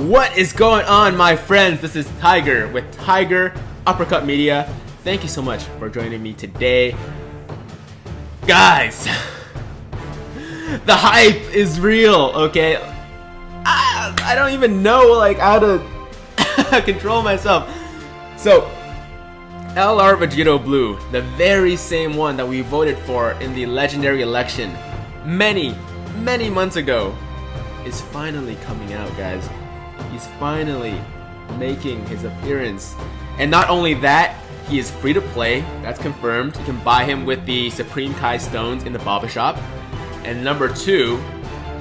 What is going on, my friends? This is Tiger with Tiger Uppercut Media. Thank you so much for joining me today. Guys, the hype is real, okay? I don't even know how to control myself. So, LR Vegito Blue, the very same one that we voted for in the legendary election many months ago, is finally coming out, guys. He's finally making his appearance. And not only that, he is free to play. That's confirmed. You can buy him with the Supreme Kai stones in the Baba shop. And number 2,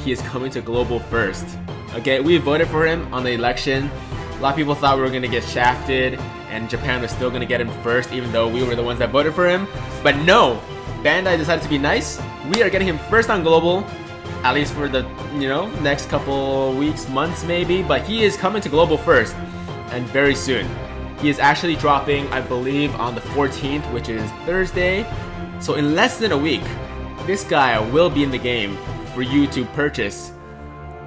he is coming to global first. Okay, we voted for him on the election. A lot of people thought we were going to get shafted and Japan was still going to get him first, even though we were the ones that voted for him. But no, Bandai decided to be nice. We are getting him first on global, at least for the next couple weeks, months maybe. But he is coming to global first, and very soon. He is actually dropping, I believe, on the 14th, which is Thursday. So in less than a week, this guy will be in the game for you to purchase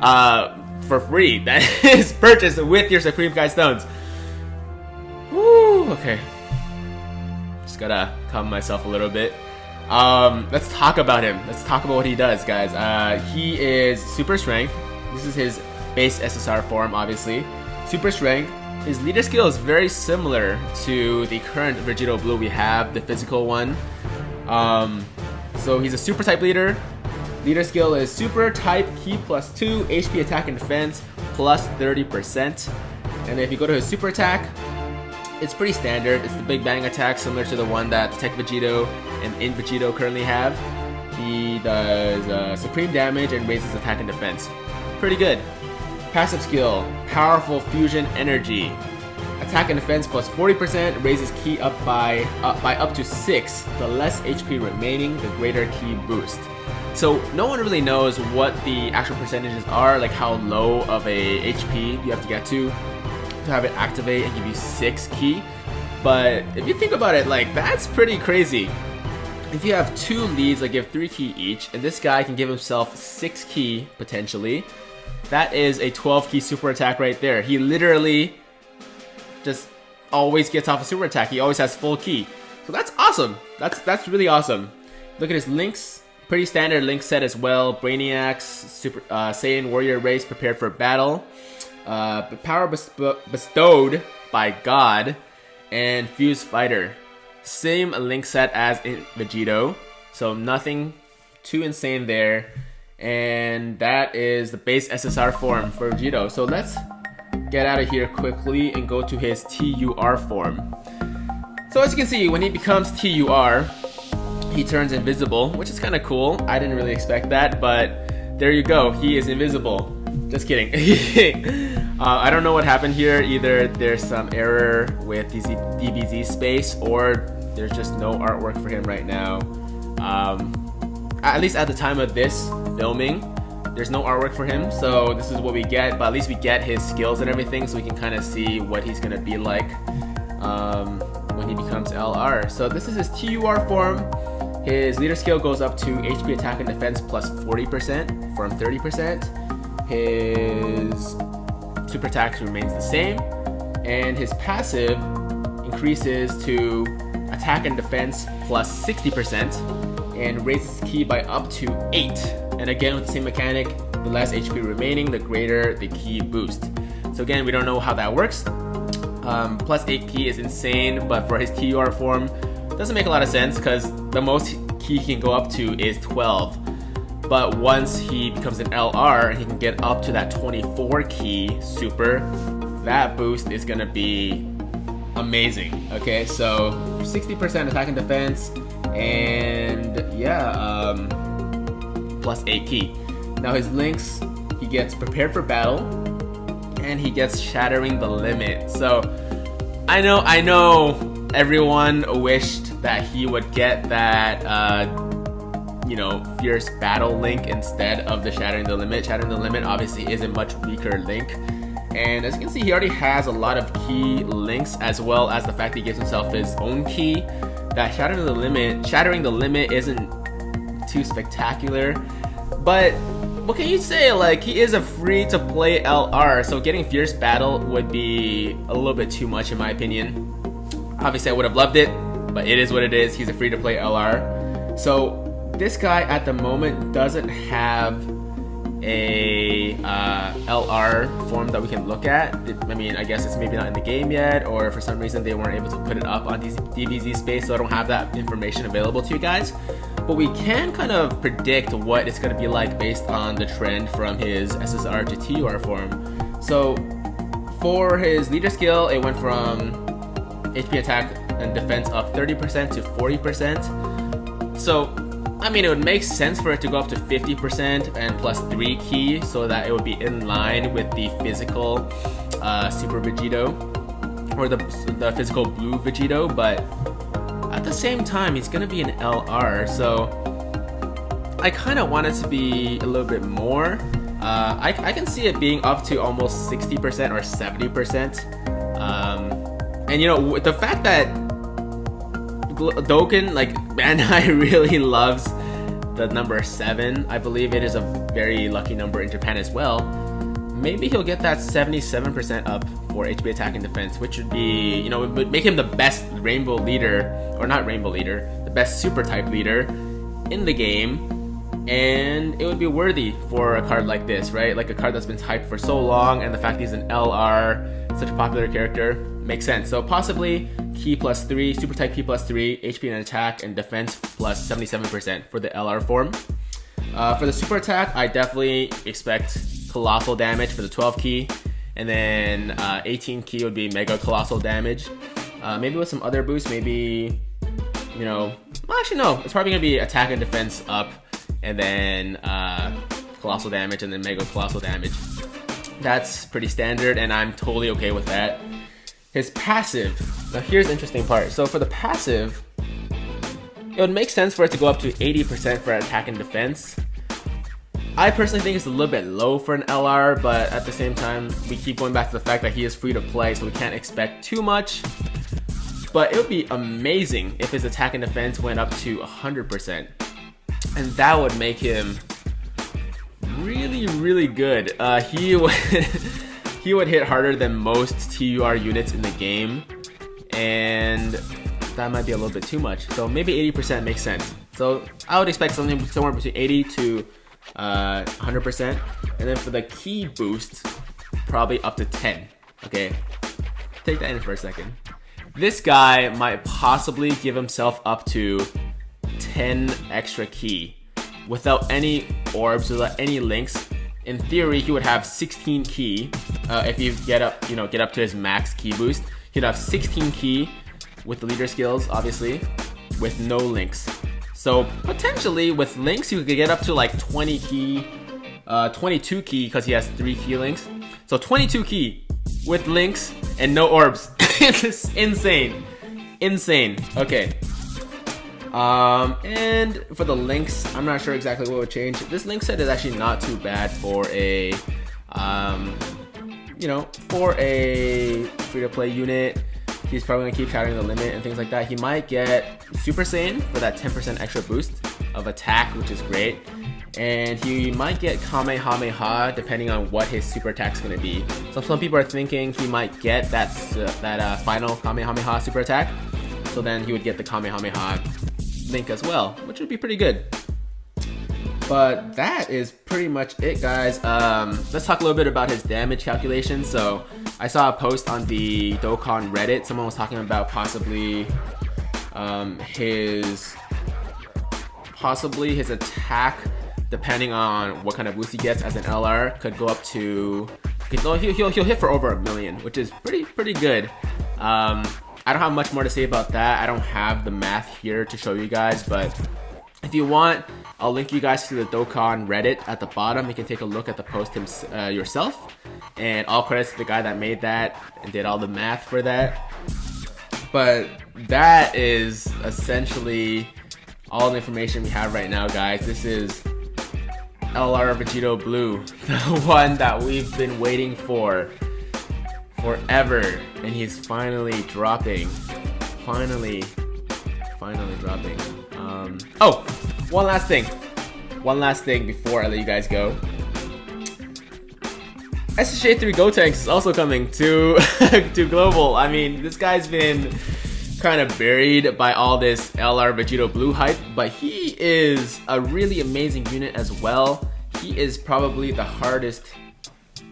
for free. That is purchased with your Supreme Kai stones. Woo, okay. Just gotta calm myself a little bit. Let's talk about him. Let's talk about what he does, guys. He is Super Strength. This is his base SSR form, obviously. Super Strength. His leader skill is very similar to the current Vegito Blue we have, the physical one. So he's a super type leader. Leader skill is super type key plus 2, HP attack and defense plus 30%. And if you go to his super attack, it's pretty standard. It's the big bang attack, similar to the one that Tech Vegito and In Vegito currently have. He does supreme damage and raises attack and defense. Pretty good. Passive skill, powerful fusion energy. Attack and defense plus 40%, raises ki up by up to 6. The less HP remaining, the greater ki boost. So no one really knows what the actual percentages are, like how low of a HP you have to get to have it activate and give you 6 ki. But if you think about it, that's pretty crazy. If you have 2 leads that give 3 ki each, and this guy can give himself 6 ki potentially, that is a 12 ki super attack right there. He literally just always gets off a super attack. He always has full ki. So that's awesome. That's really awesome. Look at his links. Pretty standard link set as well. Brainiacs, Super Saiyan Warrior Race prepared for battle. Power bestowed by God, and Fuse Fighter. Same link set as in Vegito. So nothing too insane there. And that is the base SSR form for Vegito. So let's get out of here quickly and go to his TuR form. So as you can see, when he becomes TuR, he turns invisible, which is kind of cool. I didn't really expect that, but there you go. He is invisible. Just kidding. I don't know what happened here. Either there's some error with DBZ space, or there's just no artwork for him right now. At least at the time of this filming, there's no artwork for him, so this is what we get. But at least we get his skills and everything, so we can kind of see what he's gonna be like when he becomes LR. So this is his TuR form. His leader skill goes up to HP attack and defense plus 40% from 30%. His super attack remains the same, and his passive increases to attack and defense plus 60% and raises ki by up to 8. And again, with the same mechanic, the less HP remaining, the greater the ki boost. So again, we don't know how that works. Plus 8 ki is insane, but for his TuR form, doesn't make a lot of sense because the most ki he can go up to is 12. But once he becomes an LR, he can get up to that 24 ki super. That boost is gonna be amazing. Okay, so 60% attack and defense, and yeah, plus 8 ki. Now his links, he gets prepared for battle, and he gets shattering the limit. So I know everyone wished that he would get that fierce battle link instead of the shattering the limit. Shattering the limit obviously is a much weaker link, and as you can see, he already has a lot of ki links, as well as the fact that he gives himself his own ki. That shattering the limit isn't too spectacular, but what can you say? Like, he is a free-to-play LR, so getting Fierce Battle would be a little bit too much in my opinion. Obviously, I would have loved it, but it is what it is. He's a free-to-play LR. So this guy at the moment doesn't have a LR form that we can look at. I mean, I guess it's maybe not in the game yet, or for some reason they weren't able to put it up on DBZ space, so I don't have that information available to you guys. But we can kind of predict what it's going to be like based on the trend from his SSR to TuR form. So for his leader skill, it went from HP attack and defense up 30% to 40%. So I mean, it would make sense for it to go up to 50% and plus 3 key, so that it would be in line with the physical Super Vegito, or the physical blue Vegito, but at the same time, he's gonna be an LR, so I kind of want it to be a little bit more. I can see it being up to almost 60% or 70%. And you know, with the fact that Dokkan, like, Bandai really loves the number 7. I believe it is a very lucky number in Japan as well. Maybe he'll get that 77% up for HP attack and defense, which would be, you know, it would make him the best rainbow leader, or not rainbow leader, the best super type leader in the game. And it would be worthy for a card like this, right? Like a card that's been hyped for so long, and the fact he's an LR, such a popular character, makes sense. So possibly key plus 3, super type key plus 3, HP and attack and defense plus 77% for the LR form. For the super attack, I definitely expect colossal damage for the 12 key, and then 18 key would be mega colossal damage. Maybe with some other boosts, maybe, you know, well, actually no, it's probably gonna be attack and defense up, and then colossal damage, and then mega colossal damage. That's pretty standard, and I'm totally okay with that. His passive, now here's the interesting part. So for the passive, it would make sense for it to go up to 80% for attack and defense. I personally think it's a little bit low for an LR, but at the same time, we keep going back to the fact that he is free to play, so we can't expect too much. But it would be amazing if his attack and defense went up to 100%. And that would make him really, really good. He would... He would hit harder than most TUR units in the game, and that might be a little bit too much. So maybe 80% makes sense. So I would expect something somewhere between 80 to 100%. And then for the key boost, probably up to 10. Okay, take that in for a second. This guy might possibly give himself up to 10 extra key without any orbs, without any links. In theory, he would have 16 key if you get up to his max key boost. He'd have 16 key with the leader skills, obviously, with no links. So potentially with links, you could get up to like 20 key, 22 key because he has 3 key links. So 22 key with links and no orbs. It's insane, insane. Okay. And for the links, I'm not sure exactly what would change. This link set is actually not too bad for a, you know, for a free-to-play unit. He's probably gonna keep shattering the limit and things like that. He might get Super Saiyan for that 10% extra boost of attack, which is great. And he might get Kamehameha depending on what his super attack's gonna be. So some people are thinking he might get that final Kamehameha super attack. So then he would get the Kamehameha link as well, which would be pretty good. But that is pretty much it, guys. Let's talk a little bit about his damage calculation. So I saw a post on the Dokkan Reddit. Someone was talking about possibly his attack, depending on what kind of boost he gets as an LR, could go up to, he'll hit for over 1 million, which is pretty good. I don't have much more to say about that. I don't have the math here to show you guys, but if you want, I'll link you guys to the Dokkan Reddit at the bottom. You can take a look at the post yourself. And all credits to the guy that made that and did all the math for that. But that is essentially all the information we have right now, guys. This is LR Vegito Blue, the one that we've been waiting for forever, and he's finally dropping. Finally dropping. Oh, one last thing before I let you guys go. SSJ3 Gotenks is also coming to to global. I mean, this guy's been kind of buried by all this LR Vegito Blue hype, but he is a really amazing unit as well. He is probably the hardest,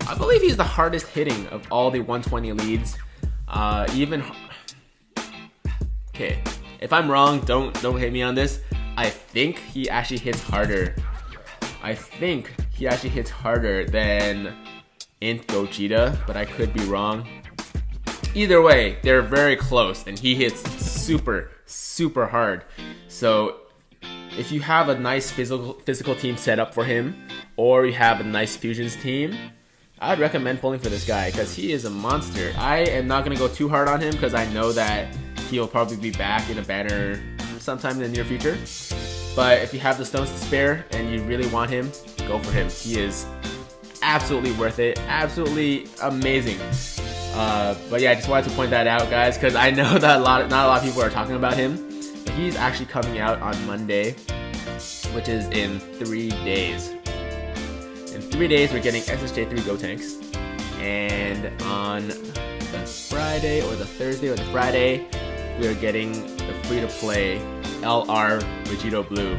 I believe he's the hardest hitting of all the 120 leads. Okay, if I'm wrong, don't hit me on this. I think he actually hits harder. I think he actually hits harder than Int Gogeta, but I could be wrong. Either way, they're very close, and he hits super hard. So if you have a nice physical team set up for him, or you have a nice fusions team, I'd recommend pulling for this guy because he is a monster. I am not going to go too hard on him because I know that he'll probably be back in a banner sometime in the near future. But if you have the stones to spare and you really want him, go for him. He is absolutely worth it, absolutely amazing. But yeah, I just wanted to point that out, guys, because I know that not a lot of people are talking about him. But he's actually coming out on Monday, which is in 3 days. In 3 days, we're getting SSJ3 Gotenks, and on the Friday or the Thursday or the Friday, we are getting the free-to-play LR Vegito Blue.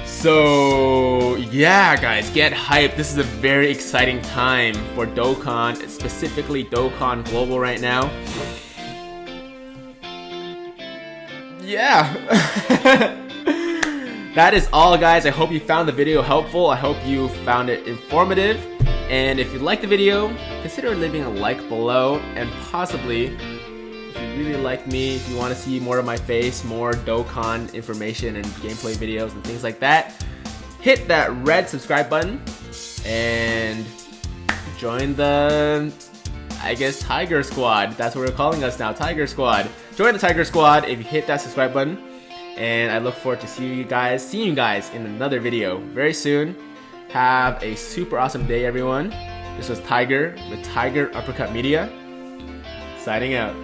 So yeah, guys, get hyped. This is a very exciting time for Dokkan, specifically Dokkan Global right now. Yeah. That is all, guys. I hope you found the video helpful. I hope you found it informative. And if you liked the video, consider leaving a like below, and possibly, if you really like me, if you want to see more of my face, more Dokkan information and gameplay videos and things like that, hit that red subscribe button and join the, I guess, Tiger Squad. That's what we're calling us now, Tiger Squad. Join the Tiger Squad if you hit that subscribe button, and I look forward to seeing you guys in another video very soon. Have a super awesome day, everyone. This was Tiger with Tiger Uppercut Media, signing out.